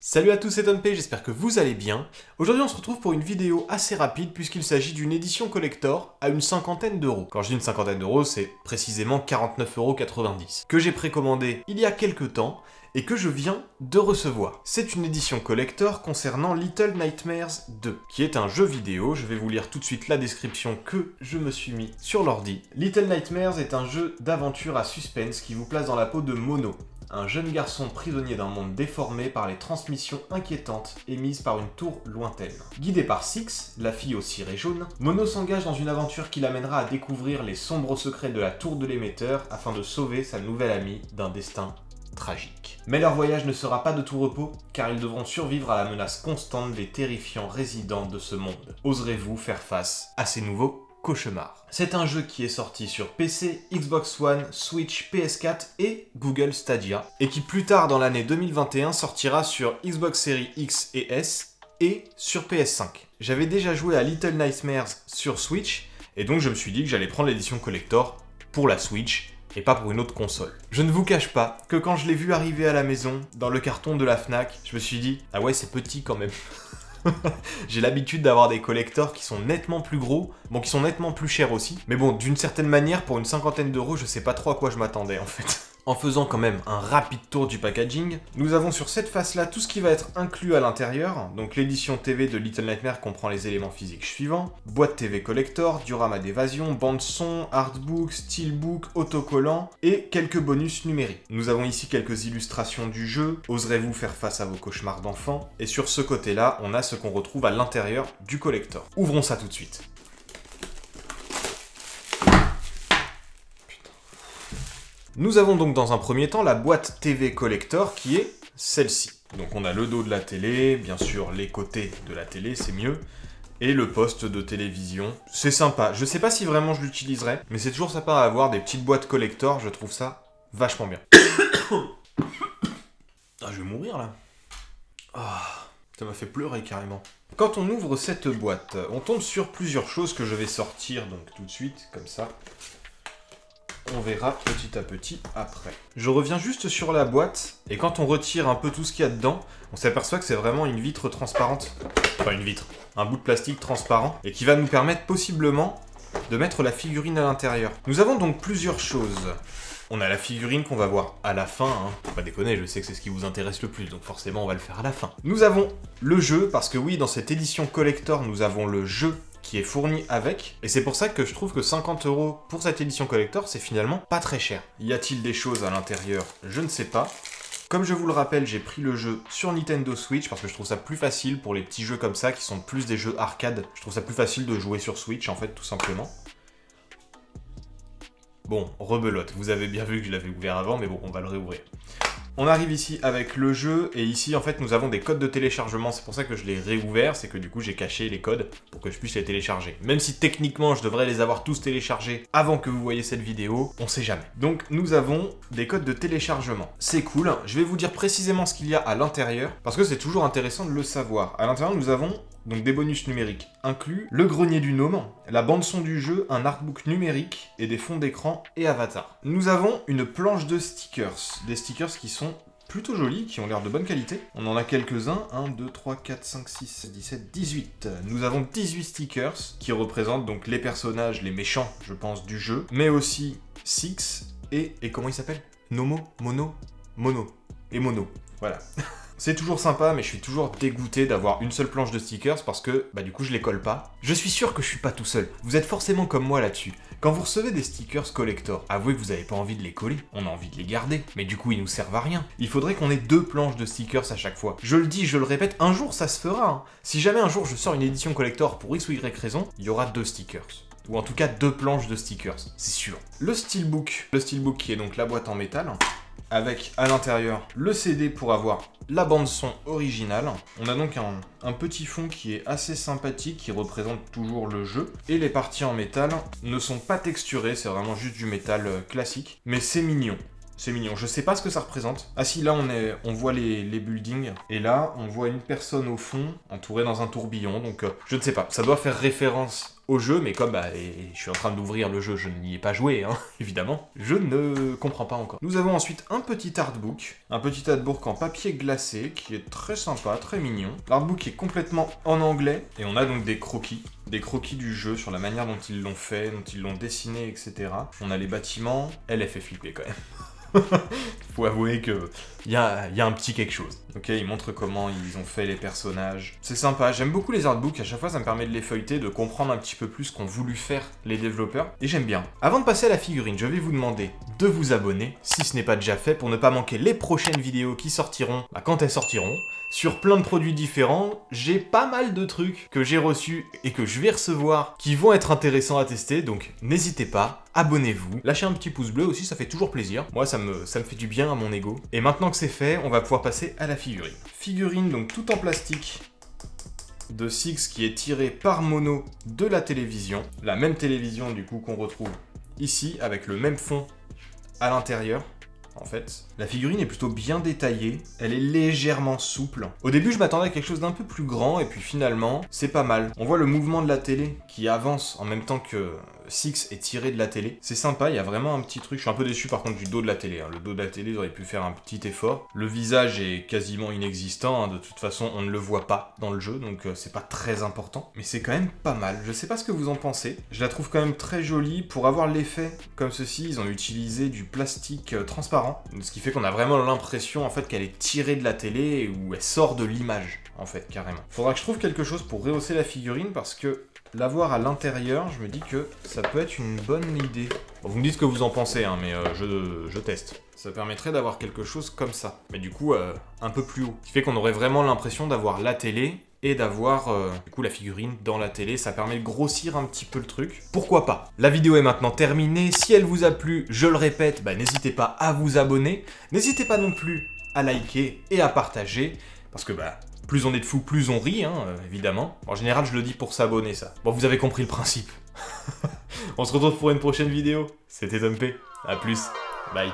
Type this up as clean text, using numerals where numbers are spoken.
Salut à tous, c'est Tonpei, j'espère que vous allez bien. Aujourd'hui on se retrouve pour une vidéo assez rapide puisqu'il s'agit d'une édition collector à une cinquantaine d'euros. Quand je dis une cinquantaine d'euros, c'est précisément 49,90 €, que j'ai précommandé il y a quelques temps et que je viens de recevoir. C'est une édition collector concernant Little Nightmares 2, qui est un jeu vidéo. Je vais vous lire tout de suite la description que je me suis mis sur l'ordi. Little Nightmares est un jeu d'aventure à suspense qui vous place dans la peau de Mono, un jeune garçon prisonnier d'un monde déformé par les transmissions inquiétantes émises par une tour lointaine. Guidé par Six, la fille au ciré jaune, Mono s'engage dans une aventure qui l'amènera à découvrir les sombres secrets de la tour de l'émetteur afin de sauver sa nouvelle amie d'un destin tragique. Mais leur voyage ne sera pas de tout repos, car ils devront survivre à la menace constante des terrifiants résidents de ce monde. Oserez-vous faire face à ces nouveaux cauchemar. C'est un jeu qui est sorti sur PC, Xbox One, Switch, PS4 et Google Stadia, et qui plus tard dans l'année 2021 sortira sur Xbox Series X et S et sur PS5. J'avais déjà joué à Little Nightmares sur Switch, et donc je me suis dit que j'allais prendre l'édition collector pour la Switch, et pas pour une autre console. Je ne vous cache pas que quand je l'ai vu arriver à la maison, dans le carton de la Fnac, je me suis dit « Ah ouais, c'est petit quand même ». J'ai l'habitude d'avoir des collectors qui sont nettement plus gros, bon qui sont nettement plus chers aussi, mais bon d'une certaine manière pour une cinquantaine d'euros je sais pas trop à quoi je m'attendais en fait. En faisant quand même un rapide tour du packaging, nous avons sur cette face-là tout ce qui va être inclus à l'intérieur. Donc l'édition TV de Little Nightmares comprend les éléments physiques suivants: boîte TV collector, diorama d'évasion, bande son, artbook, steelbook, autocollant et quelques bonus numériques. Nous avons ici quelques illustrations du jeu, oserez-vous faire face à vos cauchemars d'enfants, et sur ce côté-là, on a ce qu'on retrouve à l'intérieur du collector. Ouvrons ça tout de suite. Nous avons donc dans un premier temps la boîte TV collector qui est celle-ci. Donc on a le dos de la télé, bien sûr les côtés de la télé, c'est mieux, et le poste de télévision. C'est sympa, je sais pas si vraiment je l'utiliserai, mais c'est toujours sympa à avoir des petites boîtes collector, je trouve ça vachement bien. Ah, je vais mourir là. Ah, ça m'a fait pleurer carrément. Quand on ouvre cette boîte, on tombe sur plusieurs choses que je vais sortir donc tout de suite, comme ça. On verra petit à petit après. Je reviens juste sur la boîte, et quand on retire un peu tout ce qu'il y a dedans, on s'aperçoit que c'est vraiment une vitre transparente. Enfin une vitre, un bout de plastique transparent, et qui va nous permettre possiblement de mettre la figurine à l'intérieur. Nous avons donc plusieurs choses. On a la figurine qu'on va voir à la fin, hein. Faut pas déconner, je sais que c'est ce qui vous intéresse le plus, donc forcément on va le faire à la fin. Nous avons le jeu, parce que oui, dans cette édition collector, nous avons le jeu qui est fourni avec, et c'est pour ça que je trouve que 50 € pour cette édition collector, c'est finalement pas très cher. Y a-t-il des choses à l'intérieur? Je ne sais pas. Comme je vous le rappelle, j'ai pris le jeu sur Nintendo Switch, parce que je trouve ça plus facile pour les petits jeux comme ça, qui sont plus des jeux arcade. Je trouve ça plus facile de jouer sur Switch, en fait, tout simplement. Bon, rebelote, vous avez bien vu que je l'avais ouvert avant, mais bon, on va le réouvrir. On arrive ici avec le jeu, et ici en fait nous avons des codes de téléchargement, c'est pour ça que je l'ai réouvert, c'est que du coup j'ai caché les codes pour que je puisse les télécharger. Même si techniquement je devrais les avoir tous téléchargés avant que vous voyez cette vidéo, on sait jamais. Donc nous avons des codes de téléchargement. C'est cool, je vais vous dire précisément ce qu'il y a à l'intérieur, parce que c'est toujours intéressant de le savoir. À l'intérieur nous avons donc des bonus numériques inclus, le grenier du gnome, la bande son du jeu, un artbook numérique et des fonds d'écran et avatars. Nous avons une planche de stickers, des stickers qui sont plutôt jolis, qui ont l'air de bonne qualité. On en a quelques-uns, 1, 2, 3, 4, 5, 6, 17, 18. Nous avons 18 stickers qui représentent donc les personnages, les méchants, je pense, du jeu, mais aussi Six et comment il s'appelle? Mono, et Mono, voilà. C'est toujours sympa, mais je suis toujours dégoûté d'avoir une seule planche de stickers parce que, bah du coup, je les colle pas. Je suis sûr que je suis pas tout seul. Vous êtes forcément comme moi là-dessus. Quand vous recevez des stickers collector, avouez que vous avez pas envie de les coller. On a envie de les garder. Mais du coup, ils nous servent à rien. Il faudrait qu'on ait 2 planches de stickers à chaque fois. Je le dis, je le répète, un jour ça se fera. Hein. Si jamais un jour je sors une édition collector pour X ou Y raison, il y aura 2 stickers. Ou en tout cas 2 planches de stickers, c'est sûr. Le steelbook qui est donc la boîte en métal, avec à l'intérieur le CD pour avoir la bande son originale. On a donc un petit fond qui est assez sympathique, qui représente toujours le jeu. Et les parties en métal ne sont pas texturées, c'est vraiment juste du métal classique. Mais c'est mignon. C'est mignon. Je sais pas ce que ça représente. Ah si, là on voit les buildings. Et là, on voit une personne au fond, entourée dans un tourbillon. Donc je ne sais pas. Ça doit faire référence au jeu, mais comme je suis en train d'ouvrir le jeu, je n'y ai pas joué, hein, évidemment. Je ne comprends pas encore. Nous avons ensuite un petit artbook. Un petit artbook en papier glacé, qui est très sympa, très mignon. L'artbook est complètement en anglais. Et on a donc des croquis. Des croquis du jeu sur la manière dont ils l'ont fait, dont ils l'ont dessiné, etc. On a les bâtiments. Elle fait flipper quand même. Faut avouer que il y a un petit quelque chose. Ok, ils montrent comment ils ont fait les personnages. C'est sympa, j'aime beaucoup les artbooks, à chaque fois ça me permet de les feuilleter, de comprendre un petit peu plus ce qu'ont voulu faire les développeurs, et j'aime bien. Avant de passer à la figurine, je vais vous demander de vous abonner, si ce n'est pas déjà fait, pour ne pas manquer les prochaines vidéos qui sortiront, quand elles sortiront, sur plein de produits différents. J'ai pas mal de trucs que j'ai reçus et que je vais recevoir qui vont être intéressants à tester, donc n'hésitez pas, abonnez-vous, lâchez un petit pouce bleu aussi, ça fait toujours plaisir. Moi ça me fait du bien à mon ego. Et maintenant que c'est fait, on va pouvoir passer à la figurine. Figurine donc tout en plastique de Six qui est tirée par mono de la télévision. La même télévision du coup qu'on retrouve ici avec le même fond à l'intérieur. En fait, la figurine est plutôt bien détaillée, elle est légèrement souple. Au début, je m'attendais à quelque chose d'un peu plus grand, et puis finalement, c'est pas mal. On voit le mouvement de la télé qui avance en même temps que Six est tiré de la télé. C'est sympa, il y a vraiment un petit truc. Je suis un peu déçu par contre du dos de la télé. Le dos de la télé, ils auraient pu faire un petit effort. Le visage est quasiment inexistant, de toute façon, on ne le voit pas dans le jeu, donc c'est pas très important. Mais c'est quand même pas mal. Je sais pas ce que vous en pensez. Je la trouve quand même très jolie. Pour avoir l'effet comme ceci, ils ont utilisé du plastique transparent. Ce qui fait qu'on a vraiment l'impression en fait qu'elle est tirée de la télé ou elle sort de l'image en fait carrément. Faudra que je trouve quelque chose pour rehausser la figurine parce que l'avoir à l'intérieur, je me dis que ça peut être une bonne idée. Bon, vous me dites ce que vous en pensez, hein, mais je teste. Ça permettrait d'avoir quelque chose comme ça, mais du coup un peu plus haut. Ce qui fait qu'on aurait vraiment l'impression d'avoir la télé et d'avoir du coup la figurine dans la télé. Ça permet de grossir un petit peu le truc. Pourquoi pas? La vidéo est maintenant terminée. Si elle vous a plu, je le répète, n'hésitez pas à vous abonner. N'hésitez pas non plus à liker et à partager, parce que plus on est de fous, plus on rit, hein, évidemment. En général, je le dis pour s'abonner, ça. Bon, vous avez compris le principe. On se retrouve pour une prochaine vidéo. C'était Tom P. A plus. Bye.